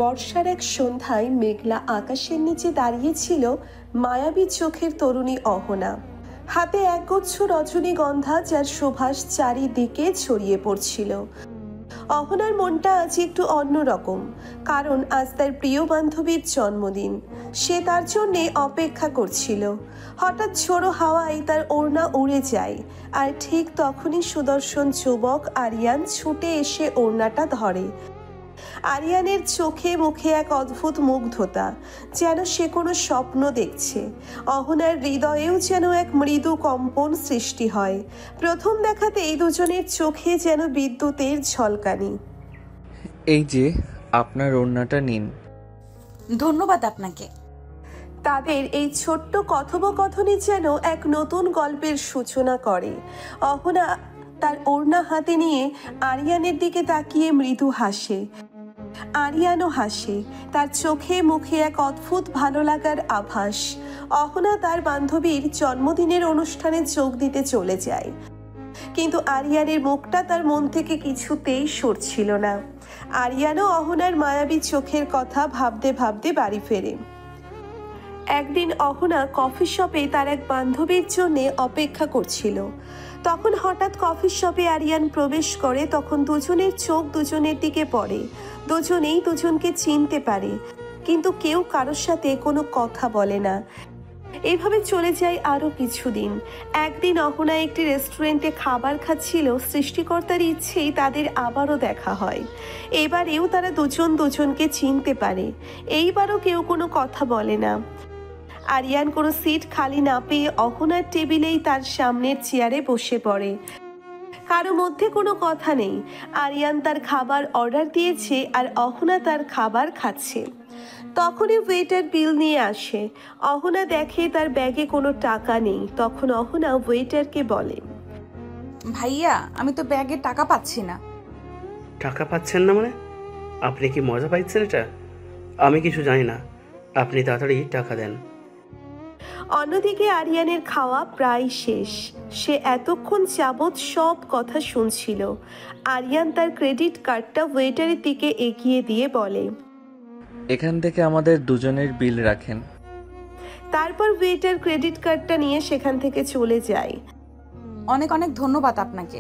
বর্ষার এক সন্ধ্যায় মেঘলা আকাশের নিচে দাঁড়িয়েছিল মায়াবী চোখের তরুণী অহনা। হাতে একগুচ্ছ রজনীগন্ধা, যার সুবাস চারিদিকে ছড়িয়ে পড়ছিল। অহনার মনটা আজ একটু অন্যরকম, কারণ আজ তার প্রিয় বান্ধবীর জন্মদিন। সে তার জন্যে অপেক্ষা করছিল। হঠাৎ ঝোড়ো হাওয়ায় তার ওড়না উড়ে যায়, আর ঠিক তখনই সুদর্শন যুবক আরিয়ান ছুটে এসে ওড়নাটা ধরে। আরিয়ানের চোখে মুখে এক অদ্ভুত মুগ্ধতা, যেন সে কোনো স্বপ্ন দেখছে। অহনার হৃদয়েও যেন এক মৃদু কম্পন সৃষ্টি হয়। প্রথম দেখাতে এই দুজনের চোখে যেন বিদ্যুতের ঝলকানি। এই যে আপনার ওড়নাটা নিন। ধন্যবাদ আপনাকে। তাদের এই ছোট্ট কথোপকথনই যেন এক নতুন গল্পের সূচনা করে। অহনা তার ওড়না হাতে নিয়ে আরিয়ানের দিকে তাকিয়ে মৃদু হাসে। আরিয়ানও হাসে, তার চোখে মুখে এক অদ্ভুত ভালো লাগার আভাস। অহনা তার বান্ধবীর জন্মদিনের অনুষ্ঠানে যোগ দিতে চলে যায়, কিন্তু আরিয়ানের মুখটা তার মন থেকে কিছুতেই সরছিল না। আরিয়ানও অহনার মায়াবী চোখের কথা ভাবতে ভাবতে বাড়ি ফেরে। একদিন অহনা কফি শপে তার এক বান্ধবীর জন্য অপেক্ষা করছিল। তখন হঠাৎ কফি শপে আরিয়ান প্রবেশ করে। তখন দুজনের চোখ দুজনের দিকে পড়ে। দুজনেই দুজনকে চিনতে পারে, কিন্তু কেউ কারোর সাথে কোনো কথা বলে না। এইভাবে চলে যায় আরও কিছুদিন। একদিন অহনা একটি রেস্টুরেন্টে খাবার খাচ্ছিল। সৃষ্টিকর্তার ইচ্ছেই তাদের আবারও দেখা হয়। এবারেও তারা দুজন দুজনকে চিনতে পারে। এইবারও কেউ কোনো কথা বলে না। আরিয়ান কোনো সিট খালি না পেয়ে অহনার টেবিলেই তার সামনের চেয়ারে বসে পড়ে। কারো মধ্যে কোনো কথা নেই। আরিয়ান তার খাবার অর্ডার দিয়েছে আর অহনা তার খাবার খাচ্ছে। তখনই ওয়েটার বিল নিয়ে আসে। অহনা দেখে তার ব্যাগে কোনো টাকা নেই। তখন অহনা ওয়েটারকে বলে, ভাইয়া, আমি তো ব্যাগে টাকা পাচ্ছি না। টাকা পাচ্ছেন না মানে? আপনি কি মজা পাইছেন এটা? আমি কিছু জানি না, আপনি তাড়াতাড়ি টাকা দেন। অন্যদিকে আরিয়ানের খাওয়া প্রায় শেষ। সে এতক্ষণ যাবৎ সব কথা শুনছিল। আরিয়ান তার ক্রেডিট কার্ডটা ওয়েটারের দিকে এগিয়ে দিয়ে বলে, এখান থেকে আমাদের দুজনের বিল রাখেন। তারপর ওয়েটার ক্রেডিট কার্ডটা নিয়ে সেখান থেকে চলে যায়। অনেক অনেক ধন্যবাদ আপনাকে।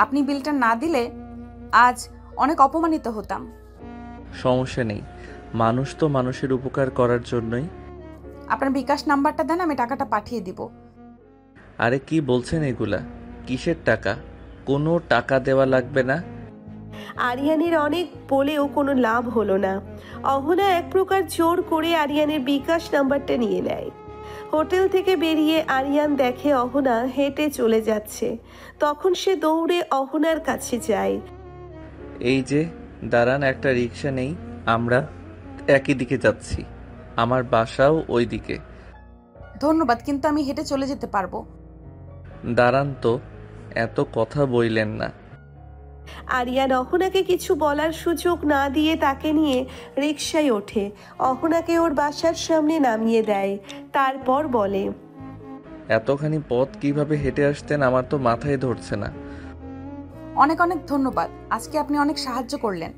আপনি বিলটা না দিলে আজ অনেক অপমানিত হতাম। সমস্যা নেই, মানুষ তো মানুষের উপকার করার জন্যই। আপনার বিকাশ নাম্বারটা দেন, আমি টাকাটা পাঠিয়ে দিব। আরে কি বলছেন এগুলা? কিসের টাকা? কোনো টাকা দেওয়া লাগবে না। আরিয়ানের অনেক বলেও কোনো লাভ হলো না। অহনা এক প্রকার জোর করে আরিয়ানের বিকাশ নাম্বারটা নিয়ে নেয়। হোটেল থেকে বেরিয়ে আরিয়ান দেখে অহনা হেঁটে চলে যাচ্ছে। তখন সে দৌড়ে অহনার কাছে যায়। এই যে দাঁড়ান, একটা রিক্সা নেই, আমরা একই দিকে যাচ্ছি, আমার বাসাও ওই দিকে। ধন্যবাদ, কিন্তু আমি হেঁটে চলে যেতে পারবো। দাঁড়ান তো, এত কথা বইলেন না। আরিয়ান অহনাকে কিছু বলার সুযোগ না দিয়ে তাকে নিয়ে রিকশায় ওঠে। অহনাকে ওর বাসার সামনে নামিয়ে দেয়। তারপর বলে, এতখানি পথ কিভাবে হেঁটে আসতেন আমার তো মাথায় ধরছে না। অনেক অনেক ধন্যবাদ, আজকে আপনি অনেক সাহায্য করলেন।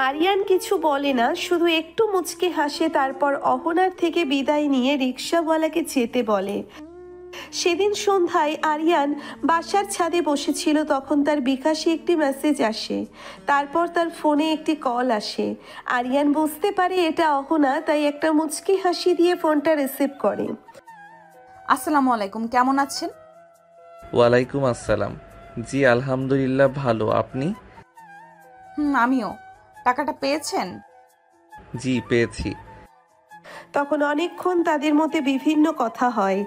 আরিয়ান কিছু বলে না, শুধু একটু মুচকে হাসে। তারপর অহনার থেকে বিদায় নিয়ে রিকশাওয়ালাকে যেতে বলে। সেদিন সন্ধ্যায় আরিয়ান বাসার ছাদে বসেছিল। তখন তার বিকাশে একটি মেসেজ আসে। তারপর তার ফোনে একটি কল আসে। আরিয়ান বুঝতে পারে এটা অহনা, তাই একটা মুচকি হাসি দিয়ে ফোনটা রিসিভ করে। আসসালামু আলাইকুম, কেমন আছেন? ওয়ালাইকুম আসসালাম। জি আলহামদুলিল্লাহ, ভালো, আপনি? আমিও। টাকাটা পেয়েছেন? জি পেয়েছি। তখন অনেকক্ষণ তাদের মধ্যে বিভিন্ন কথা হয়।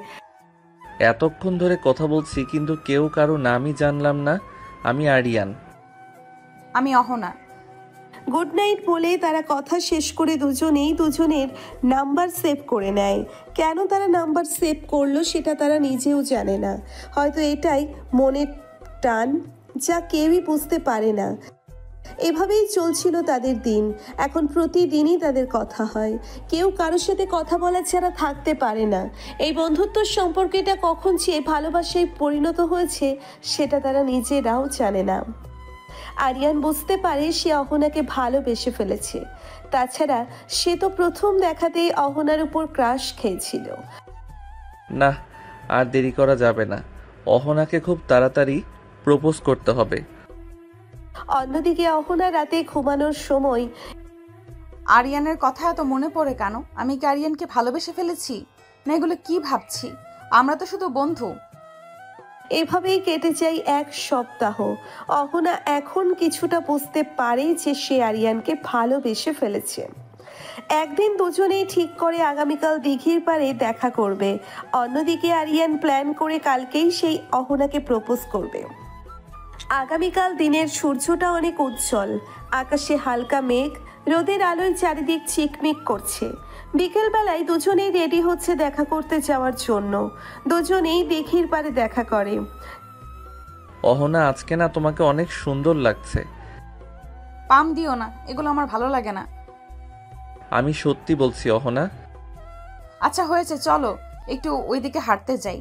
এতক্ষণ ধরে কথা বলছি কিন্তু কেউ কারো নামই জানলাম না। আমি আরিয়ান। আমি অহনা। গুড নাইট বলে তারা কথা শেষ করে দুজনেই দুজনের নাম্বার সেভ করে নেয়। কেন তারা নাম্বার সেভ করলো সেটা তারা নিজেও জানে না। হয়তো এটাই মনের টান, যা কেউই বুঝতে পারে না। এভাবেই চলছিল তাদের দিন। এখন প্রতিদিনই তাদের কথা হয়। কেউ কারোর সাথে কথা বলা ছাড়া থাকতে পারে না। এই বন্ধুত্ব সম্পর্কটা কখন যে ভালোবাসায় পরিণত হয়েছে সেটা তারা নিজেরাও জানে না। আরিয়ান বুঝতে পারে সে অহনাকে ভালোবেসে ফেলেছে। তাছাড়া সে তো প্রথম দেখাতেই অহনার উপর ক্রাশ খেয়েছিল। না, আর দেরি করা যাবে না। অহনাকে খুব তাড়াতাড়ি প্রপোজ করতে হবে। অন্যদিকে অহনা রাতে ঘুমানোর সময় আরিয়ানের কথা এত মনে পড়ে কেন? আমি কি আরিয়ানকে ভালোবেসে ফেলেছি? না এগুলো কি ভাবছি? আমরা তো শুধু বন্ধু। এভাবেই কেটে যায় এক সপ্তাহ। অহনা এখন কিছুটা বুঝতে পারে যে সে আরিয়ানকে ভালোবেসে ফেলেছে। একদিন দুজনেই ঠিক করে আগামীকাল দিঘির পাড়ে দেখা করবে। অন্যদিকে আরিয়ান প্ল্যান করে কালকেই সেই অহনাকে প্রপোজ করবে। আগামীকাল দিনের সূর্যটা অনেক উজ্জ্বল, আকাশে হালকা মেঘ, রোদের আলোয় চারিদিক চিকমিক করছে। বিকেলবেলায় দুজনেই রেডি হচ্ছে দেখা করতে যাওয়ার জন্য। দুজনেই দিঘির পাড়ে দেখা করে। অহনা, আজকে না তোমাকে অনেক সুন্দর লাগছে। পাম দিও না, এগুলো আমার ভালো লাগে না। আমি সত্যি বলছি অহনা। আচ্ছা হয়েছে, চলো একটু ওইদিকে হাঁটতে যাই।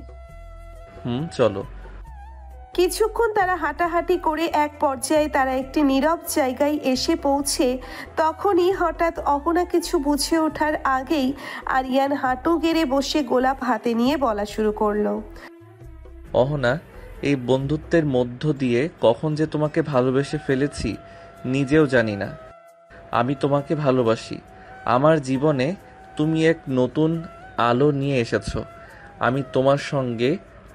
চলো। কিছুক্ষণ তারা হাঁটাহাঁটি করে এক পর্যায়ে তারা একটি নীরব জায়গায় এসে পৌঁছে। তখনই হঠাৎ অহনা কিছু বুঝে ওঠার আগেই আরিয়ান হাঁটু গেড়ে বসে গোলাপ হাতে নিয়ে বলা শুরু করলো। অহনা, এই বন্ধুত্বের মধ্য দিয়ে কখন যে তোমাকে ভালোবেসে ফেলেছি নিজেও জানি না। আমি তোমাকে ভালোবাসি। আমার জীবনে তুমি এক নতুন আলো নিয়ে এসেছো। আমি তোমার সঙ্গে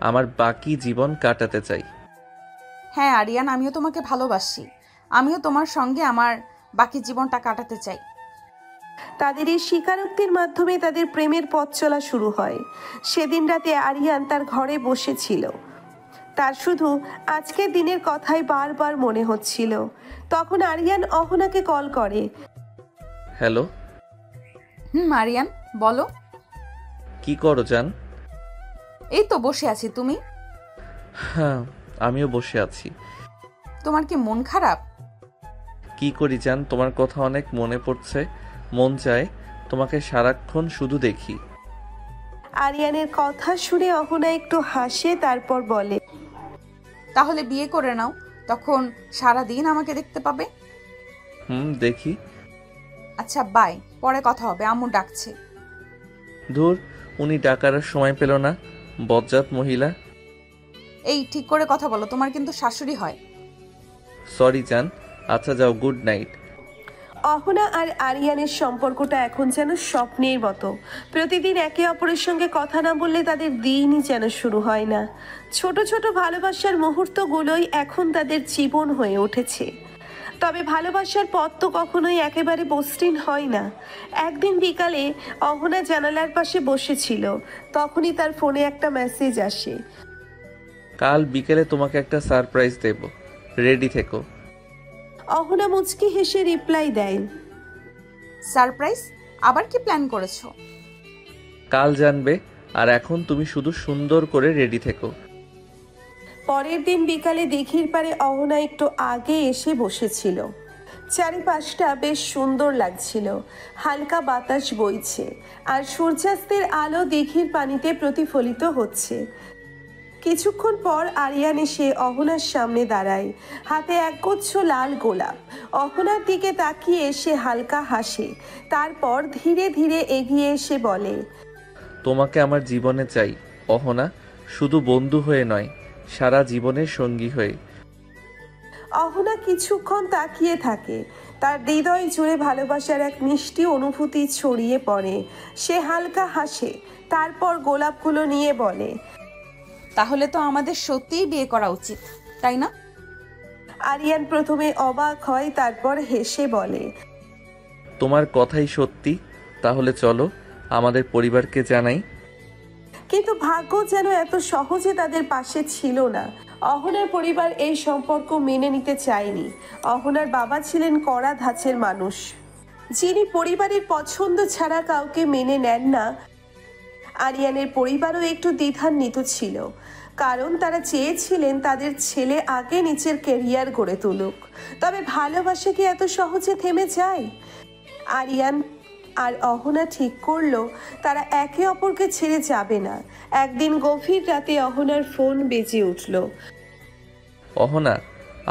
আমার বাকি জীবন কাটাতে চাই। হ্যাঁ আরিয়ান, আমিও তোমাকে ভালোবাসি। আমিও তোমার সঙ্গে আমার বাকি জীবনটা কাটাতে চাই। তাদের এই স্বীকারোক্তির মাধ্যমে তাদের প্রেমের পথ চলা শুরু হয়। সেদিন রাতে আরিয়ান তার ঘরে বসেছিল। তার শুধু আজকের দিনের কথাই বারবার মনে হচ্ছিল। তখন আরিয়ান অহনাকে কল করে। হ্যালো। আরিয়ান বলো। কি করো জান? এই তো বসে আছি, তুমি? হ্যাঁ, আমিও বসে আছি। তোমার কি মন খারাপ? কি করি জান, তোমার কথা অনেক মনে পড়ছে। মন চায় তোমাকে সারাক্ষণ শুধু দেখি। আরিয়ানের কথা শুনে অহনা একটু হাসে, তারপর বলে, তাহলে বিয়ে করে নাও, তখন সারাদিন আমাকে দেখতে পাবে। দেখি। আচ্ছা বাই, পরে কথা হবে, আম্মু ডাকছে। ধুর, উনি ডাকার সময় পেল না, বজ্জাত মহিলা। এই ঠিক করে কথা বলো, তোমার কিন্তু শাশুড়ি হয়। সরি জান। আচ্ছা যাও, গুড নাইট। অহনা আর আরিয়ানের সম্পর্কটা এখন যেন স্বপ্নের মতো। প্রতিদিন একে অপরের সঙ্গে কথা না বললে তাদের দিনই যেন শুরু হয় না। ছোট ছোট ভালোবাসার মুহূর্তগুলোই এখন তাদের জীবন হয়ে উঠেছে। তবে ভালোবাসার পথ তো কখনোই একেবারে মসৃণ হয় না। একদিন বিকালে অহনা জানালার পাশে বসেছিল, তখনই তার ফোনে একটা মেসেজ আসে। কাল বিকেলে তোমাকে একটা সারপ্রাইজ দেব, রেডি থেকো। অহনা মুচকি হেসে রিপ্লাই দেয়, সারপ্রাইজ? আবার কি প্ল্যান করেছো? কাল জানবে, আর এখন তুমি শুধু সুন্দর করে রেডি থেকো। পরের দিন বিকালে দিঘির পাড়ে অহনা একটু আগে এসে বসেছিল। চারিপাশটা বেশ সুন্দর লাগছিল, হালকা বাতাস বইছে আর সূর্যাস্তের আলো দিঘির পানিতে প্রতিফলিত হচ্ছে। কিছুক্ষণ পর আরিয়ান এসে অহনার সামনে দাঁড়ায়, হাতে একগুচ্ছ লাল গোলাপ। অহনার দিকে তাকিয়ে সে হালকা হাসে, তারপর ধীরে ধীরে এগিয়ে এসে বলে, তোমাকে আমার জীবনে চাই অহনা, শুধু বন্ধু হয়ে নয়, সারা জীবনের সঙ্গী হয়ে। অহনা কিছুক্ষণ তাকিয়ে থাকে, তার হৃদয় জুড়ে ভালোবাসার এক মিষ্টি অনুভূতি ছড়িয়ে পড়ে। সে হালকা হাসে, তারপর গোলাপগুলো নিয়ে বলে, তাহলে তো আমাদের সত্যিই বিয়ে করা উচিত, তাই না? আরিয়ান প্রথমে অবাক হয়, তারপর হেসে বলে, তোমার কথাই সত্যি। তাহলে চলো আমাদের পরিবারকে জানাই। কিন্তু ভাগ্য যেন এত সহজে তাদের পাশে ছিল না। অহনার পরিবার এই সম্পর্ক মেনে নিতে চায়নি। অহনার বাবা ছিলেন কড়া ধাঁচের মানুষ, যিনি পরিবারের পছন্দ ছাড়া কাউকে মেনে নেন না। আরিয়ানের পরিবারও একটু দ্বিধান্বিত ছিল, কারণ তারা চেয়েছিলেন তাদের ছেলে আগে নিজের ক্যারিয়ার গড়ে তুলুক। তবে ভালোবাসা কি এত সহজে থেমে যায়? আরিয়ান আর অহনা ঠিক করলো তারা একে অপরকে ছেড়ে যাবে না। একদিন গভীর রাতে অহনার ফোন বেজে উঠল। অহনা,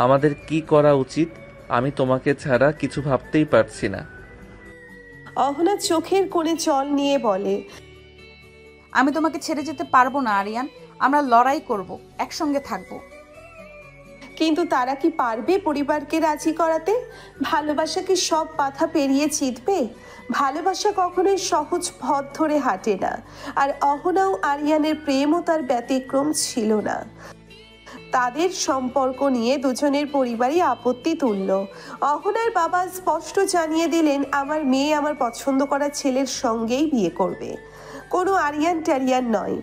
আমাদের কি করা উচিত আমি তোমাকে ছাড়া কিছু ভাবতেই পারছি না। অহনা চোখের কোণে জল নিয়ে বলে, আমি তোমাকে ছেড়ে যেতে পারবো না আরিয়ান। আমরা লড়াই করব, একসঙ্গে থাকবো। কিন্তু তারা কি পারবে পরিবারকে রাজি করাতে? ভালোবাসা কি সব বাধা পেরিয়ে জিতবে? ভালোবাসা কখনোই সহজ পথ ধরে হাঁটে না। আর অহনা ও আরিয়ানের প্রেমও তার ব্যতিক্রম ছিল না। তাদের সম্পর্ক নিয়ে দুজনের পরিবারই আপত্তি তুলল। অহনার বাবা স্পষ্ট জানিয়ে দিলেন, আমার মেয়ে আমার পছন্দ করা ছেলের সঙ্গেই বিয়ে করবে, কোনো আরিয়ান ট্যারিয়ান নয়।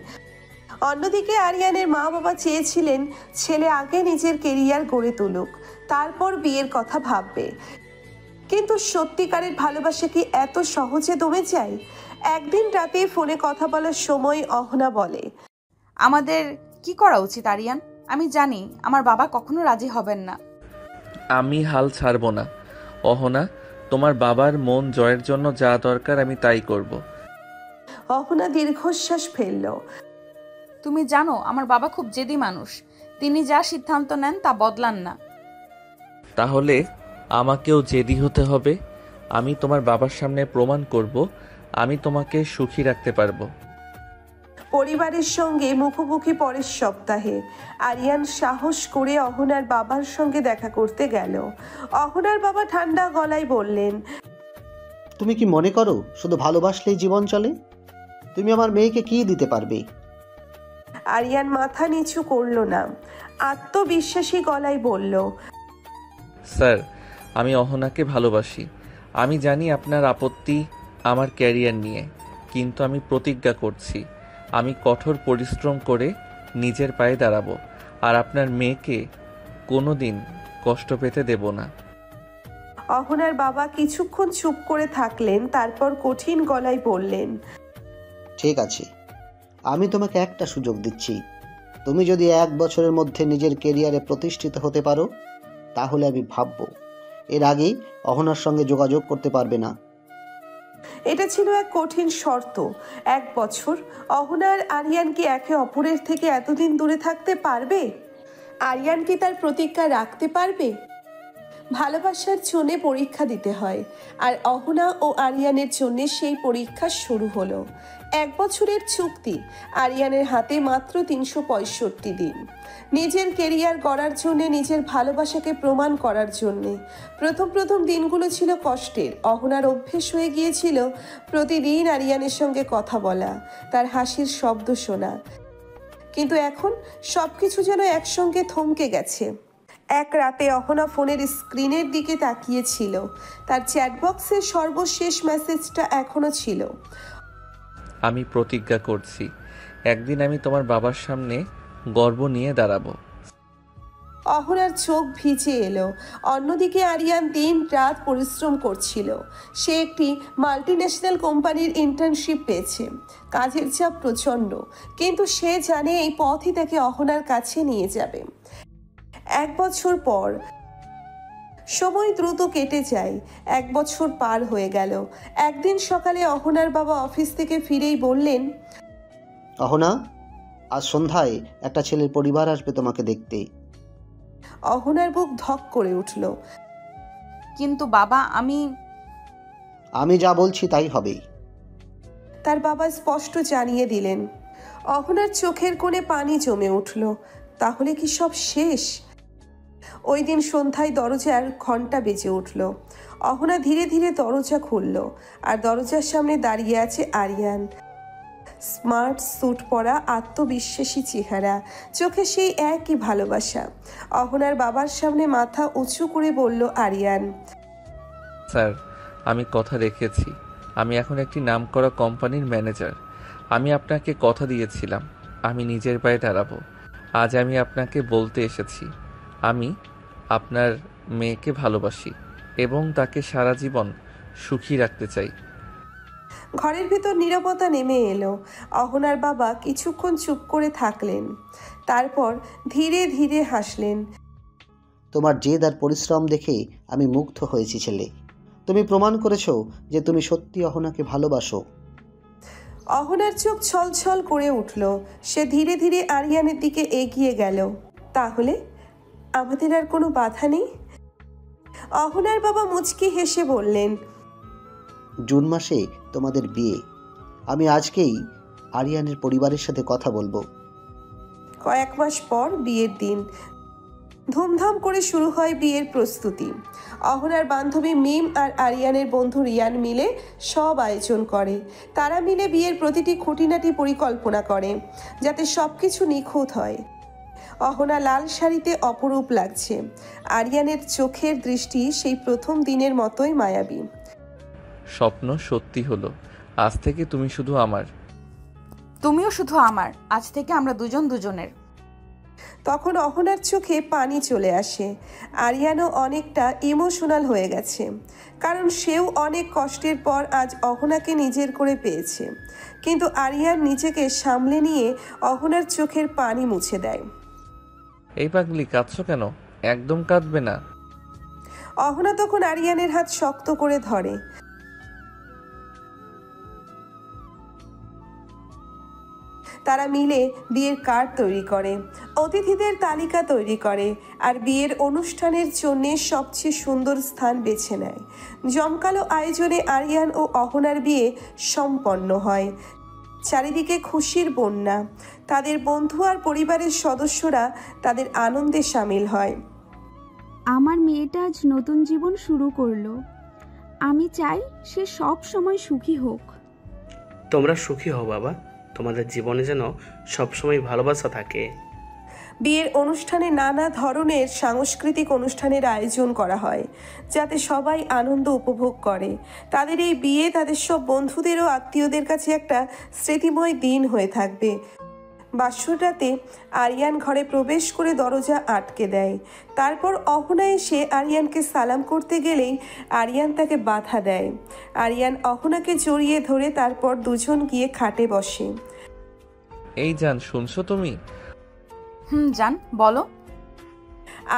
অন্যদিকে আরিয়ানের মা বাবা চেয়েছিলেন ছেলে আগে নিজের কেরিয়ার গড়ে তুলুক, তারপর বিয়ের কথা ভাববে। কিন্তু সত্যিকারের ভালোবাসা কি এত সহজে দমে যায়? একদিন রাতে ফোনে কথা বলার সময় অহনা বলে, আমাদের কি করা উচিত আরিয়ান? আমি জানি আমার বাবা কখনো রাজি হবেন না। আমি হাল ছাড়ব না অহনা, তোমার বাবার মন জয়ের জন্য যা দরকার আমি তাই করব। অহনা দীর্ঘশ্বাস ফেলল। তুমি জানো আমার বাবা খুব জেদি মানুষ। তিনি যা সিদ্ধান্ত নেন তা বদলান না। তাহলে আমাকেও জেদি হতে হবে। আমি তোমার বাবার সামনে প্রমাণ করব আমি তোমাকে সুখী রাখতে পারবো। পরিবারের সঙ্গে মুখোমুখি পরের সপ্তাহে আরিয়ান সাহস করে অহনার বাবার সঙ্গে দেখা করতে গেল। অহনার বাবা ঠান্ডা গলায় বললেন, তুমি কি মনে করো শুধু ভালোবাসলেই জীবন চলে? তুমি আমার মেয়েকে কি দিতে পারবে? আরিয়ান মাথা নিচু করল না, আত্মবিশ্বাসী গলায় বলল, স্যার, আমি অহনাকে ভালোবাসি। আমি জানি আপনার আপত্তি আমার ক্যারিয়ার নিয়ে, কিন্তু আমি প্রতিজ্ঞা করছি আমি কঠোর পরিশ্রম করে নিজের পায়ে দাঁড়াবো, আর আপনার মেয়েকে কোনো দিন কষ্ট পেতে দেব না। অহনার বাবা কিছুক্ষণ চুপ করে থাকলেন, তারপর কঠিন গলায় বললেন, ঠিক আছে, আমি তোমাকে একটা সুযোগ দিচ্ছি। তুমি যদি 1 বছরের মধ্যে নিজের কেরিয়ারে প্রতিষ্ঠিত হতে পারো তাহলে আমি ভাববো। এর আগেই অহনার সঙ্গে যোগাযোগ করতে পারবে না। এটা ছিল এক কঠিন শর্ত। 1 বছর। অহনা আর আরিয়ান কি একে অপরের থেকে এতদিন দূরে থাকতে পারবে? আরিয়ান কি তার প্রতিজ্ঞা রাখতে পারবে? ভালোবাসার জন্য পরীক্ষা দিতে হয়, আর অহনা ও আরিয়ানের জন্য সেই পরীক্ষা শুরু হলো। 1 বছরের চুক্তি, আরিয়ানের হাতে মাত্র 365 দিন। নিজের কেরিয়ার গড়ার জন্য, নিজের ভালোবাসাকে প্রমাণ করার জন্যে। প্রথম দিনগুলো ছিল কষ্টের। অহনার অভ্যেস হয়ে গিয়েছিল প্রতিদিন আরিয়ানের সঙ্গে কথা বলা, তার হাসির শব্দ শোনা। কিন্তু এখন সবকিছু যেন একসঙ্গে থমকে গেছে। এক রাতে অহনা ফোনের স্ক্রিনের দিকে তাকিয়েছিল। তার চ্যাটবক্সের সর্বশেষ মেসেজটা এখনো ছিল, আমি প্রতিজ্ঞা করছি একদিন আমি তোমার বাবার সামনে গর্ব নিয়ে দাঁড়াবো। অহনার চোখ ভিজে এলো। অন্যদিকে আরিয়ান দিন রাত পরিশ্রম করছিল। সে একটি মাল্টিন্যাশনাল কোম্পানির ইন্টার্নশিপ পেয়েছে। কাজের চাপ প্রচণ্ড, কিন্তু সে জানে এই পথই তাকে অহনার কাছে নিয়ে যাবে। 1 বছর পর। সময় দ্রুত কেটে যায়। 1 বছর পার হয়ে গেল। একদিন সকালে অহনার বাবা অফিস থেকে ফিরেই বললেন, অহনা, আজ সন্ধ্যায় একটা ছেলের পরিবার আসবে তোমাকে দেখতে। অহনার বুক ধক করে উঠল। কিন্তু বাবা, আমি যা বলছি তাই হবে। তার বাবা স্পষ্ট জানিয়ে দিলেন। অহনার চোখের কোণে পানি জমে উঠল। তাহলে কি সব শেষ? ওই দিন সন্ধ্যায় দরজার ঘন্টা বেজে উঠল। অহনা ধীরে ধীরে দরজা খুলল, আর দরজার সামনে দাঁড়িয়ে আছে আরিয়ান। স্মার্ট স্যুট পরা, আত্মবিশ্বাসী চেহারা, চোখে সেই একই ভালোবাসা। অহনার বাবার সামনে মাথা উঁচু করে বলল আরিয়ান, স্যার, আমি কথা রেখেছি। আমি এখন একটি নামকরা কোম্পানির ম্যানেজার। আমি আপনাকে কথা দিয়েছিলাম আমি নিজের পায়ে দাঁড়াবো। আজ আমি আপনাকে বলতে এসেছি আমি আপনার মেয়েকে ভালোবাসি এবং তাকে সারা জীবন সুখী রাখতে চাই। ঘরের ভিতর নীরবতা নেমে এলো। অহনার বাবা কিছুক্ষণ চুপ করে থাকলেন, তারপর ধীরে ধীরে হাসলেন। তোমার জেদ আর পরিশ্রম দেখে আমি মুগ্ধ হয়েছি ছেলে। তুমি প্রমাণ করেছো যে তুমি সত্যি অহনাকে ভালোবাসো। অহনার চোখ ছলছল করে উঠল। সে ধীরে ধীরে আরিয়ানের দিকে এগিয়ে গেল। তাহলে আমাদের আর কোনো বাধা নেই? অহনার বাবা মুচকি হেসে বললেন, জুন মাসে তোমাদের বিয়ে। আমি আজকেই আরিয়ানের পরিবারের সাথে কথা বলবো। কয়েক মাস পর বিয়ের দিন ধুমধাম করে শুরু হয় বিয়ের প্রস্তুতি। অহনার বান্ধবী মিম আর আরিয়ানের বন্ধু রিয়ান মিলে সব আয়োজন করে। তারা মিলে বিয়ের প্রতিটি খুঁটিনাটি পরিকল্পনা করে যাতে সব কিছু নিখুঁত হয়। অহনা লাল শাড়িতে অপরূপ লাগছে। আরিয়ানের চোখের দৃষ্টি সেই প্রথম দিনের মতোই মায়াবী। স্বপ্ন সত্যি হলো, আজ থেকে তুমি শুধু আমার। তুমিও শুধু আমার, আজ থেকে আমরা দুজন দুজনের। তখন অহনার চোখে পানি চলে আসে। আরিয়ানও অনেকটা ইমোশনাল হয়ে গেছে, কারণ সেও অনেক কষ্টের পর আজ অহনাকে নিজের করে পেয়েছে। কিন্তু আরিয়ান নিজেকে সামলে নিয়ে অহনার চোখের পানি মুছে দেয়। এই পাগলি, কাঁদছো কেন? একদম কাঁদবে না। অহনা তখন আরিয়ানের হাত শক্ত করে ধরে। তারা মিলে বিয়ের কার্ড তৈরি করে, অতিথিদের তালিকা তৈরি করে আর বিয়ের অনুষ্ঠানের জন্য সবচেয়ে সুন্দর স্থান বেছে নেয়। জমকালো আয়োজনে আরিয়ান ও অহনার বিয়ে সম্পন্ন হয়। চারিদিকে খুশির বন্যা। তাদের বন্ধু আর পরিবারের সদস্যরা তাদের আনন্দে সামিল হয়। আমার মেয়েটা আজ নতুন জীবন শুরু করলো। আমি চাই সে সব সময় সুখী হোক। তোমরা সুখী হও বাবা, তোমাদের জীবনে যেন সবসময় ভালোবাসা থাকে। বিয়ের অনুষ্ঠানে নানা ধরনের সাংস্কৃতিক অনুষ্ঠানের আয়োজন করা হয় যাতে সবাই আনন্দ উপভোগ করে। তাদের এই বিয়ে তাদের সব বন্ধুদের ও আত্মীয়দের কাছে একটা স্মৃতিময় দিন হয়ে থাকবে। বাসর রাতে আরিয়ান ঘরে প্রবেশ করে দরজা আটকে দেয়। তারপর অহনা এসে আরিয়ানকে সালাম করতে গেলেই আরিয়ান তাকে বাধা দেয়। আরিয়ান অহনাকে জড়িয়ে ধরে তারপর দুজন গিয়ে খাটে বসে। এই জান, শুনছো তুমি? জান, বলো।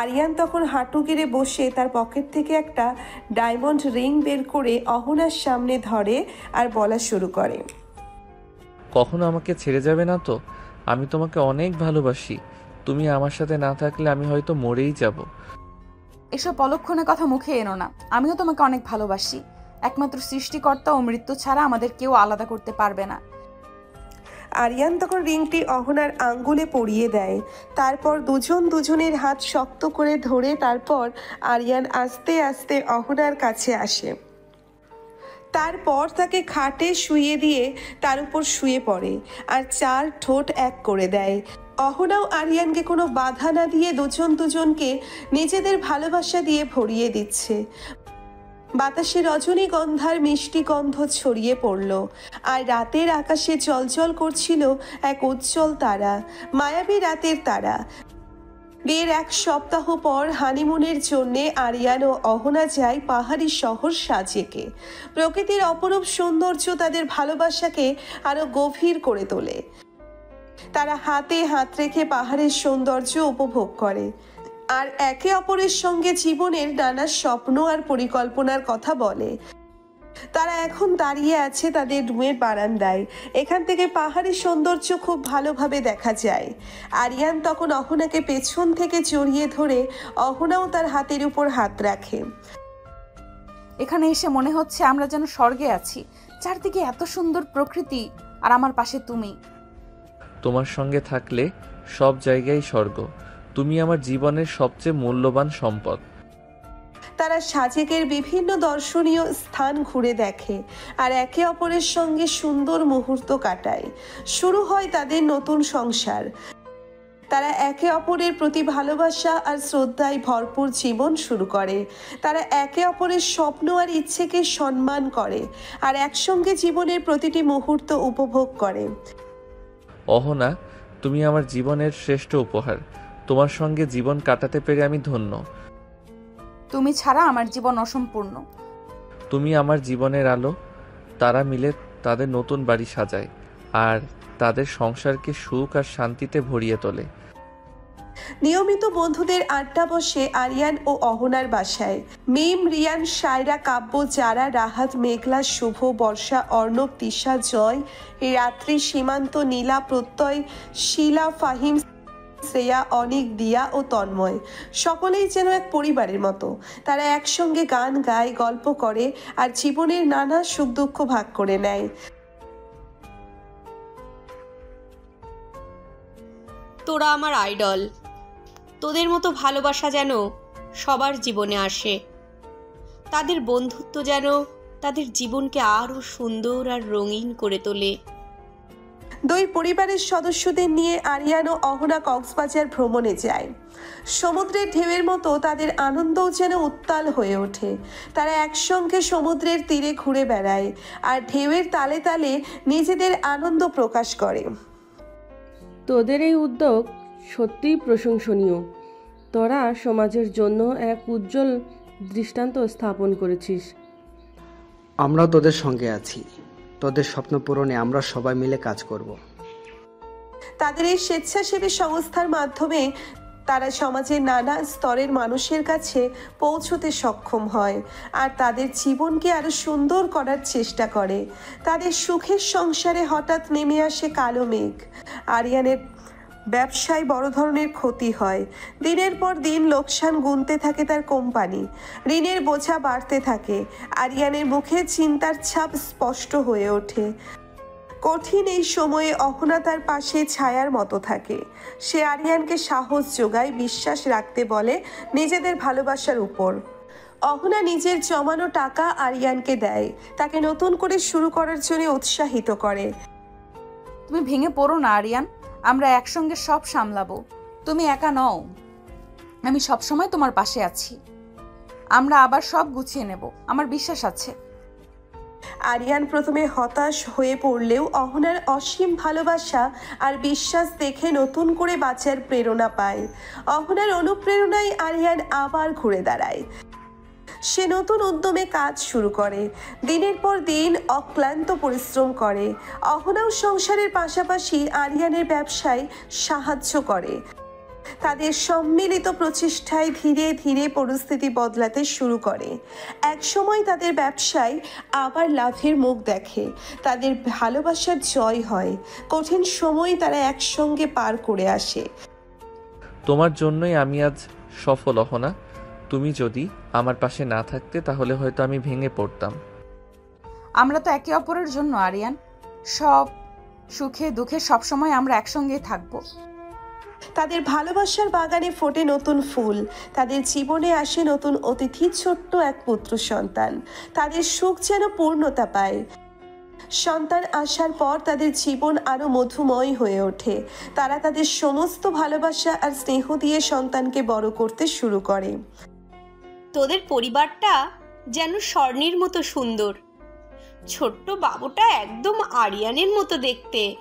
আরিয়ান তখন হাঁটু গেড়ে বসে তার পকেট থেকে একটা ডায়মন্ড রিং বের করে অহনার সামনে ধরে আর বলা শুরু করে, কখনো আমাকে ছেড়ে যাবে না তো? আমি তোমাকে অনেক ভালোবাসি। তুমি আমার সাথে না থাকলে আমি হয়তো মরেই যাব। এসব অলক্ষণের কথা মুখে এনো না। আমিও তোমাকে অনেক ভালোবাসি। একমাত্র সৃষ্টিকর্তা ও মৃত্যু ছাড়া আমাদের কেউ আলাদা করতে পারবে না। আরিয়ান তখন রিংটি অহনার আঙ্গুলে পরিয়ে দেয়। তারপর দুজন দুজনের হাত শক্ত করে ধরে তারপর আরিয়ান আস্তে আস্তে অহনার কাছে আসে। তারপর তাকে খাটে শুইয়ে দিয়ে তার উপর শুয়ে পড়ে আর চার ঠোঁট এক করে দেয়। অহনাও আরিয়ানকে কোনো বাধা না দিয়ে দুজন দুজনকে নিজেদের ভালোবাসা দিয়ে ভরিয়ে দিচ্ছে। বাতাসে রজনীগন্ধার মিষ্টি গন্ধ ছড়িয়ে পড়ল আর রাতের আকাশে জ্বলজ্বল করছিল এক উজ্জ্বল তারা, মায়াবী রাতের তারা। বিয়ের এক সপ্তাহ পর হানিমুনের জন্যে আরিয়ান ও অহনা যায় পাহাড়ি শহর সাজেকে। প্রকৃতির অপরূপ সৌন্দর্য তাদের ভালোবাসাকে আরো গভীর করে তোলে। তারা হাতে হাত রেখে পাহাড়ের সৌন্দর্য উপভোগ করে আর একে অপরের সঙ্গে জীবনের নানা স্বপ্ন আর পরিকল্পনার কথা বলে। তারা এখন দাঁড়িয়ে আছে তাদের রুমের বারান্দায়। এখান থেকে পাহাড়ের সৌন্দর্য খুব ভালোভাবে দেখা যায়। আরিয়ান তখন অহনাকে পেছন থেকে জড়িয়ে ধরে অহনাও তার হাতের উপর হাত রাখে। এখানে এসে মনে হচ্ছে আমরা যেন স্বর্গে আছি। চারদিকে এত সুন্দর প্রকৃতি আর আমার পাশে তুমি। তোমার সঙ্গে থাকলে সব জায়গায় স্বর্গ। তুমি আমার জীবনের সবচেয়ে মূল্যবান সম্পদ। তারা সাজেকের বিভিন্ন দর্শনীয় স্থান ঘুরে দেখে আর একে অপরের সঙ্গে সুন্দর মুহূর্ত কাটায়। শুরু হয় তাদের নতুন সংসার। তারা একে অপরের প্রতি ভালোবাসা আর শ্রদ্ধায় ভরপুর জীবন শুরু করে। তারা একে অপরের স্বপ্ন আর ইচ্ছেকে সম্মান করে আর একসঙ্গে জীবনের প্রতিটি মুহূর্ত উপভোগ করে। অহনা, তুমি আমার জীবনের শ্রেষ্ঠ উপহার। তোমার সঙ্গে জীবন কাটাতে পেরে আমি ধন্য। তুমি ছাড়া আমার জীবন অসম্পূর্ণ। তুমি আমার জীবনের আলো। তারা মিলে তাদের নতুন বাড়ি সাজায় আর তাদের সংসারকে সুখ আর শান্তিতে ভরিয়ে তোলে। নিয়মিত বন্ধুদের আড্ডা বসে আরিয়ান ও অহনার বাসায়। মিম, রিয়ান, সায়রা, কাব্য, যারা, রাহাত, মেঘলা, শুভ, বর্ষা, অর্ণব, তিশা, জয়, রাত্রি, সীমান্ত, নীলা, প্রত্যয়, শিলা, ফাহিম, শ্রেয়া, অনিক, দিয়া ও তন্ময় সকলেই যেন এক পরিবারের মতো। তারা একসঙ্গে গান গায়, গল্প করে আর জীবনের নানা সুখ দুঃখ ভাগ করে নেয়। তোরা আমার আইডল। তোদের মতো ভালোবাসা যেন সবার জীবনে আসে। তাদের বন্ধুত্ব যেন তাদের জীবনকে আরো সুন্দর আর রঙিন করে তোলে। দুই পরিবারের সদস্যদের নিয়ে আরিয়ান ও অহনা কক্সবাজার ভ্রমণে যায়। সমুদ্রের ঢেউয়ের মতো তাদের আনন্দও যেন উত্তাল হয়ে ওঠে। তারা একসঙ্গে সমুদ্রের তীরে ঘুরে বেড়ায় আর ঢেউয়ের তালে তালে নিজেদের আনন্দ প্রকাশ করে। তোদের এই উদ্যোগ সত্যিই প্রশংসনীয়। তোরা সমাজের জন্য এক উজ্জ্বল দৃষ্টান্ত স্থাপন করেছিস। আমরাও তোদের সঙ্গে আছি। তোদের স্বপ্ন পূরণে আমরা সবাই মিলে কাজ করব। তাদের এই স্বেচ্ছাসেবী সংস্থার মাধ্যমে তারা সমাজের নানা স্তরের মানুষের কাছে পৌঁছতে সক্ষম হয় আর তাদের জীবনকে আরো সুন্দর করার চেষ্টা করে। তাদের সুখের সংসারে হঠাৎ নেমে আসে কালো মেঘ। আরিয়ানের ব্যবসায় বড় ধরনের ক্ষতি হয়। দিনের পর দিন লোকসান গুনতে থাকে তার কোম্পানি। ঋণের বোঝা বাড়তে থাকে। আরিয়ানের মুখে চিন্তার ছাপ স্পষ্ট হয়ে ওঠে। কঠিন এই সময়ে অহনা তার পাশে ছায়ার মতো থাকে। সে আরিয়ানকে সাহস যোগায়, বিশ্বাস রাখতে বলে নিজেদের ভালোবাসার উপর। অহনা নিজের জমানো টাকা আরিয়ানকে দেয়, তাকে নতুন করে শুরু করার জন্য উৎসাহিত করে। তুমি ভেঙে পড়ো না আরিয়ান, আমরা একসঙ্গে সব সামলাবো। তুমি একা নও, আমি সবসময় তোমার পাশে আছি। আমরা আবার সব গুছিয়ে নেব, আমার বিশ্বাস আছে। আরিয়ান প্রথমে হতাশ হয়ে পড়লেও অহনার অসীম ভালোবাসা আর বিশ্বাস দেখে নতুন করে বাঁচার প্রেরণা পায়। অহনার অনুপ্রেরণায় আরিয়ান আবার ঘুরে দাঁড়ায়। সে নতুন উদ্যমে কাজ শুরু করে, দিনের পর দিন অক্লান্ত পরিশ্রম করে। অহনাও সংসারের পাশাপাশি আরিয়ানের ব্যবসায় সাহায্য করে। তাদের সম্মিলিত প্রচেষ্টায় ধীরে ধীরে পরিস্থিতি বদলাতে শুরু করে। একসময় তাদের ব্যবসায় আবার লাভের মুখ দেখে। তাদের ভালোবাসার জয় হয়। কঠিন সময় তারা একসঙ্গে পার করে আসে। তোমার জন্যই আমি আজ সফল অহনা। তুমি যদি আমার পাশে না থাকতে তাহলে হয়তো আমি ভেঙে পড়তাম। আমরা তো একে অপরের জন্য আরিয়ান, সব সুখে দুঃখে সবসময় আমরা একসঙ্গেই থাকবো। তাদের ভালোবাসার বাগানে ফোটে নতুন ফুল। তাদের জীবনে আসে নতুন অতিথি, ছোট্ট এক পুত্র সন্তান। তাদের সুখ যেন পূর্ণতা পায়। সন্তান আসার পর তাদের জীবন আরো মধুময় হয়ে ওঠে। তারা তাদের সমস্ত ভালোবাসা আর স্নেহ দিয়ে সন্তানকে বড় করতে শুরু করে। তোদের পরিবারটা যেন স্বর্ণের মতো সুন্দর। ছোট্ট বাবুটা একদম আরিয়ানের মতো দেখতে।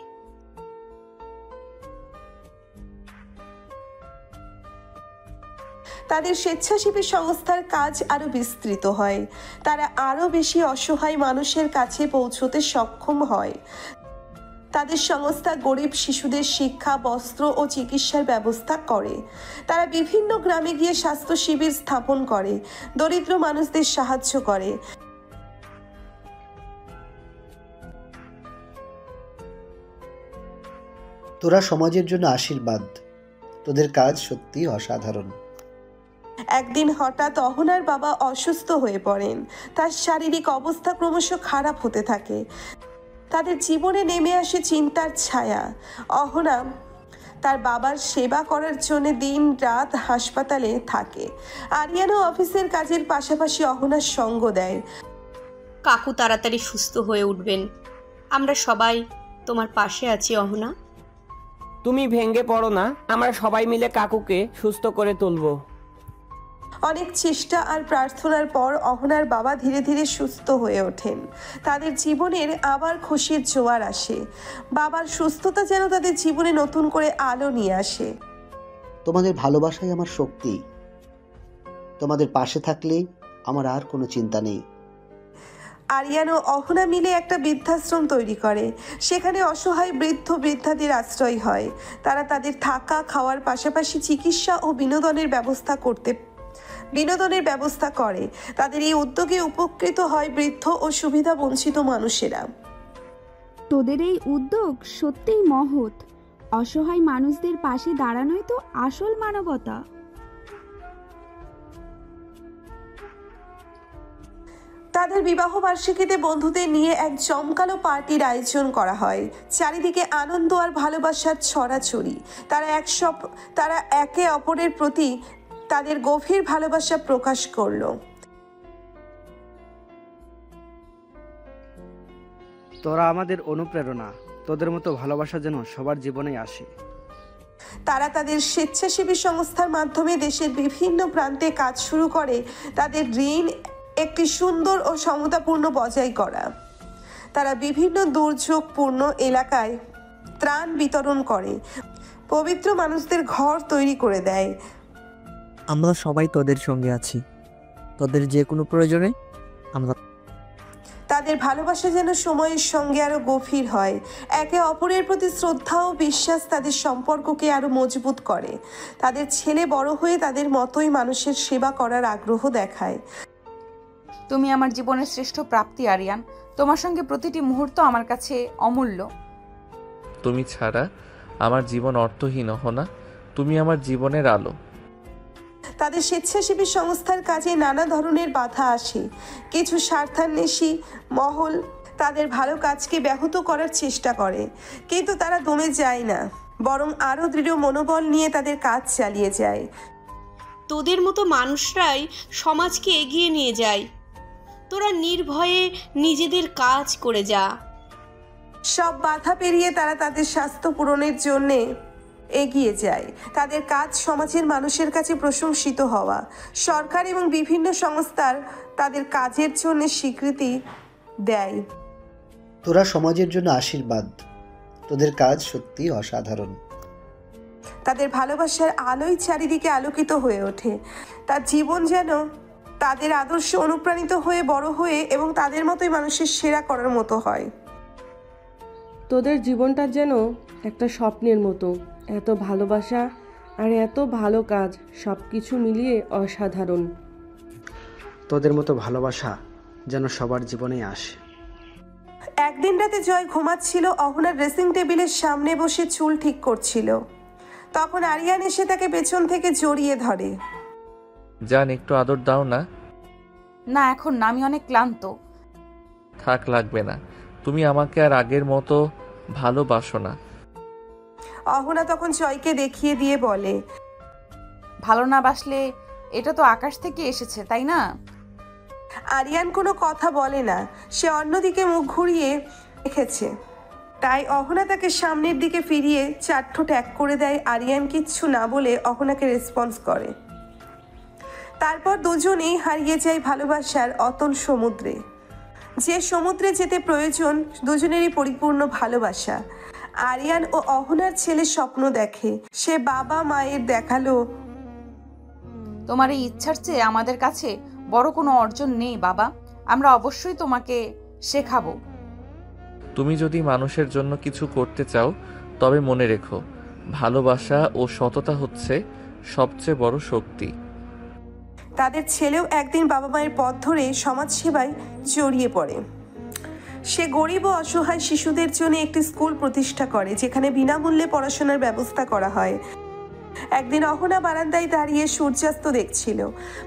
তাদের স্বেচ্ছাসেবী সংস্থার কাজ আরো বিস্তৃত হয়। তারা আরো বেশি অসহায় মানুষের কাছে পৌঁছতে সক্ষম হয়। তাদের সংস্থা গরিব শিশুদের শিক্ষা, বস্ত্র ও চিকিৎসার ব্যবস্থা করে। তারা বিভিন্ন গ্রামে গিয়ে স্বাস্থ্য শিবির স্থাপন করে, দরিদ্র মানুষদের সাহায্য করে। তোরা সমাজের জন্য আশীর্বাদ। তোদের কাজ সত্যিই অসাধারণ। একদিন হঠাৎ অহনার বাবা অসুস্থ হয়ে পড়েন। তার শারীরিক অবস্থা ক্রমশ খারাপ হতে থাকে। তাদের জীবনে নেমে আসে চিন্তার ছায়া। অহনা তার বাবার সেবা করার জন্য দিন রাত হাসপাতালে থাকে। আরিয়ানও অফিসের কাজের পাশাপাশি অহনার সঙ্গ দেয়। কাকু তাড়াতাড়ি সুস্থ হয়ে উঠবেন। আমরা সবাই তোমার পাশে আছি অহনা। তুমি ভেঙে পড়ো না, আমরা সবাই মিলে কাকুকে সুস্থ করে তুলবো। অনেক চেষ্টা আর প্রার্থনার পর অহনার বাবা ধীরে ধীরে সুস্থ হয়ে ওঠেন। তাদের জীবনের আবার খুশির জোয়ার আসে। বাবার সুস্থতা যেন তাদের জীবনে নতুন করে আলো নিয়ে আসে। তোমাদের ভালোবাসাই আমার শক্তি। তোমাদের পাশে থাকলেই আমার আর কোনো চিন্তা নেই। আরিয়ান ও অহনা মিলে একটা বৃদ্ধাশ্রম তৈরি করে। সেখানে অসহায় বৃদ্ধ বৃদ্ধাদের আশ্রয় হয়। তারা তাদের থাকা খাওয়ার পাশাপাশি চিকিৎসা ও বিনোদনের ব্যবস্থা করে। তাদের এই উদ্যোগে উপকৃত হয় বৃদ্ধ ও সুবিধা বঞ্চিত মানুষেরা। তোদের এই উদ্যোগ সত্যিই মহৎ। অসহায় মানুষদের পাশে দাঁড়ানোই তো আসল মানবতা। তাদের বিবাহ বার্ষিকীতে বন্ধুদের নিয়ে এক জমকালো পার্টির আয়োজন করা হয়। চারিদিকে আনন্দ আর ভালোবাসার ছড়াছড়ি। তারা একে অপরের প্রতি তাদের গভীর ভালোবাসা প্রকাশ করলো। তোরা আমাদের অনুপ্রেরণা। তোদের মতো ভালোবাসা যেন সবার জীবনে আসে। তারা তাদের স্বেচ্ছাসেবী সংস্থার মাধ্যমে দেশের বিভিন্ন প্রান্তে কাজ শুরু করে। তাদের ঋণ একটি সুন্দর ও সমতাপূর্ণ বজায় করা। তারা বিভিন্ন দুর্যোগপূর্ণ এলাকায় ত্রাণ বিতরণ করে, পবিত্র মানুষদের ঘর তৈরি করে দেয়। আমরা সবাই তোদের সঙ্গে আছি, তোদের যে কোনো প্রয়োজনে আমরা। তাদের ভালোবাসা যেন সময়ের সঙ্গে আরো গভীর হয়। একে অপরের প্রতি শ্রদ্ধা ও বিশ্বাস তাদের সম্পর্ককে আরো মজবুত করে। তাদের ছেলে বড় হয়ে তাদের মতোই মানুষের সেবা করার আগ্রহ দেখায়। তুমি আমার জীবনের শ্রেষ্ঠ প্রাপ্তি আরিয়ান। তোমার সঙ্গে প্রতিটি মুহূর্ত আমার কাছে অমূল্য। তুমি ছাড়া আমার জীবন অর্থহীন হনা। তুমি আমার জীবনের আলো। তাদের স্বেচ্ছাসেবী সংস্থার কাজে নানা ধরনের বাধা আসে। কিছু স্বার্থান্বেষী মহল তাদের ভালো কাজকে ব্যাহত করার চেষ্টা করে, কিন্তু তারা দমে যায় না, বরং আরো দৃঢ় মনোবল নিয়ে তাদের কাজ চালিয়ে যায়। তোদের মতো মানুষরাই সমাজকে এগিয়ে নিয়ে যায়। তোরা নির্ভয়ে নিজেদের কাজ করে যা। সব বাধা পেরিয়ে তারা তাদের স্বাস্থ্য পূরণের জন্যে এগিয়ে যায়। তাদের কাজ সমাজের মানুষের কাছে প্রশংসিত হওয়া। সরকার এবং বিভিন্ন সংস্থার তাদের কাজের জন্য স্বীকৃতি দেয়। তোরা সমাজের জন্য আশীর্বাদ। তোদের কাজ সত্যি অসাধারণ। তাদের ভালোবাসার আলোয় চারিদিকে আলোকিত হয়ে ওঠে। তার জীবন যেন তাদের আদর্শে অনুপ্রাণিত হয়ে বড় হয়ে এবং তাদের মতোই মানুষের সেরা করার মতো হয়। তোদের জীবনটা যেন একটা স্বপ্নের মতো। এত ভালোবাসা আর এত ভালো কাজ, সব কিছু মিলিয়ে অসাধারণ। তোদের মতো ভালোবাসা যেন সবার জীবনে আসে। একদিন রাতে জয় ঘুমাচ্ছিল। অহনার ড্রেসিং টেবিলের সামনে বসে চুল ঠিক করছিল। তখন আরিয়ান এসে তাকে পেছন থেকে জড়িয়ে ধরে। জান, একটু আদর দাও না। না, এখন না, আমি অনেক ক্লান্ত। থাক, লাগবে না। তুমি আমাকে আর আগের মতো ভালোবাসো না। অহনা তখন জয়কে দেখিয়ে দিয়ে বলে, ভালো না বাসলে এটা তো আকাশ থেকে এসেছে, তাই না? আরিয়ান কোনো কথা বলে না। সে অন্যদিকে মুখ ঘুরিয়ে রেখেছে। তাই অহনা তাকে সামনের দিকে ফিরিয়ে চারঠো ট্যাগ করে দেয়। আরিয়ান কিচ্ছু না বলে অহনাকে রেসপন্স করে। তারপর দুজনেই হারিয়ে যায় ভালোবাসার অতল সমুদ্রে। যে সমুদ্রে যেতে প্রয়োজন দুজনেরই পরিপূর্ণ ভালোবাসা। আরিয়ান ও অহনার ছেলে স্বপ্ন দেখে। সে বাবা মায়ের দেখালো। তোমার এই ইচ্ছার চেয়ে আমাদের কাছে বড় কোনো অর্জন নেই বাবা। আমরা অবশ্যই তোমাকে শেখাবো। তুমি যদি মানুষের জন্য কিছু করতে চাও তবে মনে রেখো, ভালোবাসা ও সততা হচ্ছে সবচেয়ে বড় শক্তি। তাদের ছেলেও একদিন বাবা মায়ের পথ ধরে সমাজসেবায় জড়িয়ে পড়ে। সে গরিব ও অসহায় শিশুদের জন্য একটি স্কুল প্রতিষ্ঠা করে, যেখানে বিনামূল্যে পড়াশোনার ব্যবস্থা করা হয়। একদিন অহনা বারান্দায় দাঁড়িয়ে সূর্যাস্ত দেখছিল।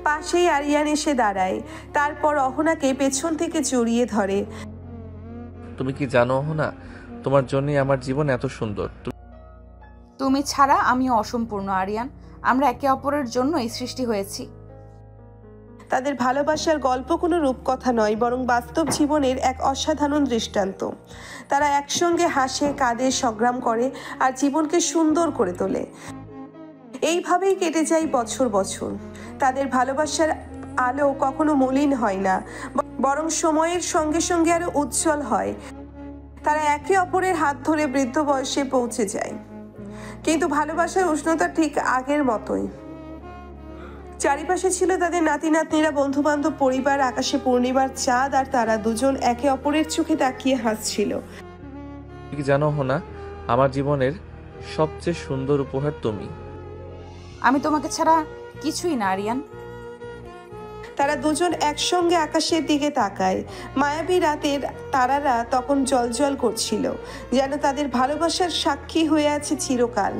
পাশেই আরিয়ান এসে দাঁড়ায়। তারপর অহনাকে পেছন থেকে জড়িয়ে ধরে। তুমি কি জানো অহনা, তোমার জন্যই আমার জীবন এত সুন্দর। তুমি ছাড়া আমিও অসম্পূর্ণ আরিয়ান। আমরা একে অপরের জন্য এই সৃষ্টি হয়েছি। তাদের ভালোবাসার গল্প কোনো রূপকথা নয়, বরং বাস্তব জীবনের এক অসাধারণ দৃষ্টান্ত। তারা একসঙ্গে হাসে, কাঁদে, সংগ্রাম করে আর জীবনকে সুন্দর করে তোলে। এইভাবেই কেটে যায় বছর বছর। তাদের ভালোবাসার আলো কখনো মলিন হয় না, বরং সময়ের সঙ্গে সঙ্গে আরো উজ্জ্বল হয়। তারা একে অপরের হাত ধরে বৃদ্ধ বয়সে পৌঁছে যায়, কিন্তু ভালোবাসার উষ্ণতা ঠিক আগের মতোই। চারিপাশে ছিল তাদের নাতি নাতনিরা, বন্ধু বান্ধব, পরিবার। আকাশে পূর্ণিমার চাঁদ আর তারা দুজন একে অপরের চোখে তাকিয়ে হাসছিল। তুমি কি জানো অহনা, আমার জীবনের সবচেয়ে সুন্দর উপহার তুমি। আমি তোমাকে ছাড়া কিছুই না আরিয়ান। তারা দুজন একসঙ্গে আকাশের দিকে তাকায়। মায়াবী রাতের তারারা তখন জ্বলজ্বল করছিল, যেন তাদের ভালোবাসার সাক্ষী হয়ে আছে চিরকাল।